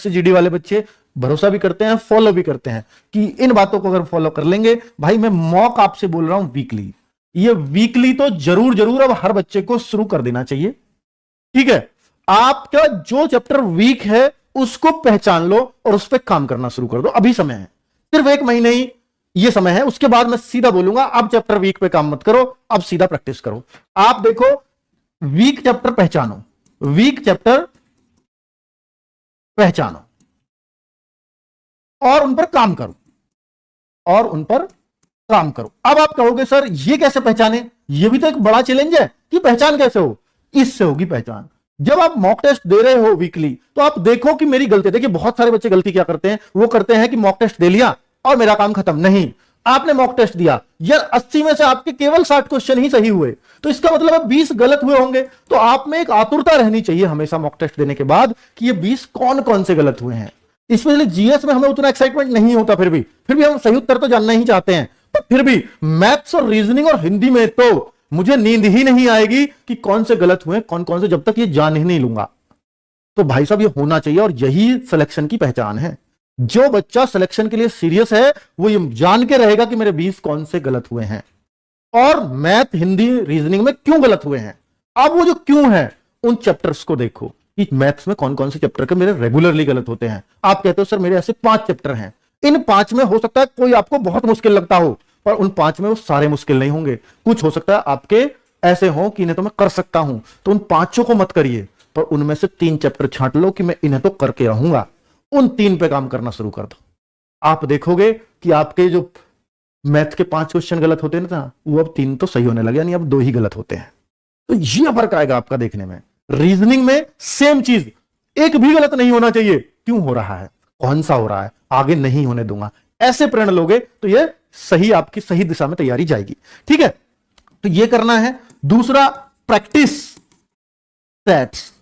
SSC GD वाले बच्चे भरोसा भी करते हैं, फॉलो भी करते हैं कि इन बातों को अगर फॉलो कर लेंगे, भाई मैं मॉक आपसे बोल रहा हूं वीकली, ये वीकली तो जरूर जरूर अब हर बच्चे को शुरू कर देना चाहिए। ठीक है, आपका जो चैप्टर वीक है उसको पहचान लो और उस पर काम करना शुरू कर दो। अभी समय है, सिर्फ 1 महीने ही ये समय है, उसके बाद मैं सीधा बोलूंगा अब चैप्टर वीक पे काम मत करो, अब सीधा प्रैक्टिस करो। आप देखो, वीक चैप्टर पहचानो, वीक चैप्टर पहचानो और उन पर काम करो, और उन पर काम करो। अब आप कहोगे सर ये कैसे पहचाने, ये भी तो एक बड़ा चैलेंज है कि पहचान कैसे हो। इससे होगी पहचान, जब आप मॉक टेस्ट दे रहे हो वीकली तो आप देखो कि मेरी गलती, देखिए बहुत सारे बच्चे गलती क्या करते हैं, वो करते हैं कि मॉक टेस्ट दे लिया और मेरा काम खत्म। नहीं, आपने मॉक टेस्ट दिया यार, 80 में से आपके केवल 60 क्वेश्चन ही सही हुए, तो इसका मतलब है 20 गलत हुए होंगे। तो आप में एक आतुरता रहनी चाहिए हमेशा मॉक टेस्ट देने के बाद कि ये 20 कौन कौन से गलत हुए हैं। इसमें जीएस में हमें उतना एक्साइटमेंट नहीं होता, फिर भी हम सही उत्तर तो जानना ही चाहते हैं, पर फिर भी मैथ्स और रीजनिंग और हिंदी में तो मुझे नींद ही नहीं आएगी कि कौन से गलत हुए कौन कौन से, जब तक ये जान ही नहीं लूंगा। तो भाई साहब ये होना चाहिए, और यही सिलेक्शन की पहचान है। जो बच्चा सिलेक्शन के लिए सीरियस है वो ये जान के रहेगा कि मेरे 20 कौन से गलत हुए हैं और मैथ, हिंदी, रीजनिंग में क्यों गलत हुए हैं। अब वो जो क्यों है उन चैप्टर्स को देखो कि मैथ्स में कौन कौन से चैप्टर के मेरे रेगुलरली गलत होते हैं। आप कहते हो सर मेरे ऐसे 5 चैप्टर हैं, इन 5 में हो सकता है कोई आपको बहुत मुश्किल लगता हो, पर उन 5 में वो सारे मुश्किल नहीं होंगे। कुछ हो सकता है आपके ऐसे हो कि इन्हें तो मैं कर सकता हूं, तो उन 5 को मत करिए, पर उनमें से 3 चैप्टर छांट लो कि मैं इन्हें तो करके रहूंगा। उन 3 पे काम करना शुरू कर दो। आप देखोगे कि आपके जो मैथ के 5 क्वेश्चन गलत होते हैं ना, वो अब 3 तो सही होने लगे, यानी अब 2 ही गलत होते हैं। तो ये फर्क आएगा आपका देखने में। रीजनिंग में सेम चीज, एक भी गलत नहीं होना चाहिए। क्यों हो रहा है, कौन सा हो रहा है, आगे नहीं होने दूंगा, ऐसे प्रण लोगे तो ये सही, आपकी सही दिशा में तैयारी जाएगी। ठीक है, तो ये करना है। दूसरा, प्रैक्टिस सेट्स।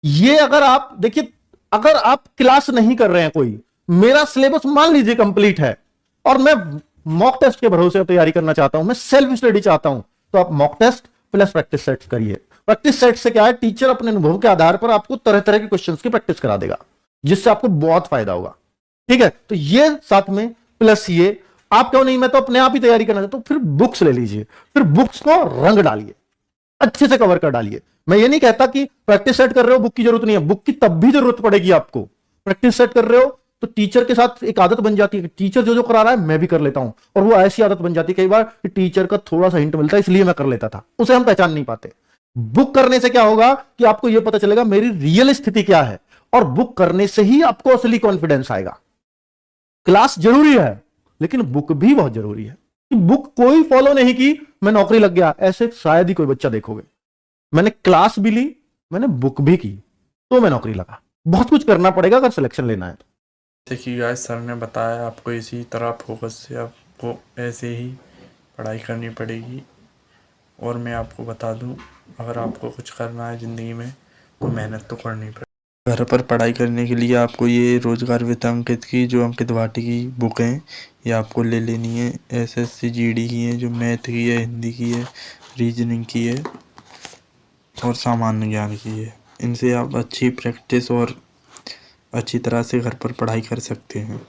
ये अगर आप देखिए, अगर आप क्लास नहीं कर रहे हैं, कोई मेरा सिलेबस मान लीजिए कंप्लीट है और मैं मॉक टेस्ट के भरोसे तैयारी करना चाहता हूं, मैं सेल्फ स्टडी चाहता हूं, तो आप mock test plus practice sets करिए। प्रैक्टिस सेट से क्या है, टीचर अपने अनुभव के आधार पर आपको तरह तरह के क्वेश्चंस की प्रैक्टिस करा देगा, जिससे आपको बहुत फायदा होगा। ठीक है, तो ये साथ में प्लस ये, आप क्यों नहीं, मैं तो अपने आप ही तैयारी करना चाहता हूं, फिर बुक्स ले लीजिए, फिर बुक्स को रंग डालिए, अच्छे से कवर कर डालिए। मैं ये नहीं कहता कि प्रैक्टिस सेट कर रहे हो बुक की जरूरत नहीं है, बुक की तब भी जरूरत पड़ेगी आपको। प्रैक्टिस सेट कर रहे हो तो टीचर के साथ एक आदत बन जाती है कि टीचर जो जो करा रहा है मैं भी कर लेता हूं, और वो ऐसी आदत बन जाती है कई बार कि टीचर का थोड़ा सा हिंट मिलता है इसलिए मैं कर लेता था, उसे हम पहचान नहीं पाते। बुक करने से क्या होगा कि आपको यह पता चलेगा मेरी रियल स्थिति क्या है, और बुक करने से ही आपको असली कॉन्फिडेंस आएगा। क्लास जरूरी है लेकिन बुक भी बहुत जरूरी है। कि बुक कोई फॉलो नहीं की मैं नौकरी लग गया, ऐसे शायद ही कोई बच्चा देखोगे। मैंने क्लास भी ली, मैंने बुक भी की, तो मैं नौकरी लगा। बहुत कुछ करना पड़ेगा अगर सिलेक्शन लेना है। देखिए गाइस, सर ने बताया आपको इसी तरह फोकस से आपको ऐसे ही पढ़ाई करनी पड़ेगी। और मैं आपको बता दूं, अगर आपको कुछ करना है ज़िंदगी में तो मेहनत तो करनी पड़ेगी। घर पर पढ़ाई करने के लिए आपको ये रोजगार वित्त अंकित की जो अंकित भाटी की बुक हैं ये आपको ले लेनी है। एसएससी जीडी की है, जो मैथ की है, हिंदी की है, रीजनिंग की है और सामान्य ज्ञान की है। इनसे आप अच्छी प्रैक्टिस और अच्छी तरह से घर पर पढ़ाई कर सकते हैं।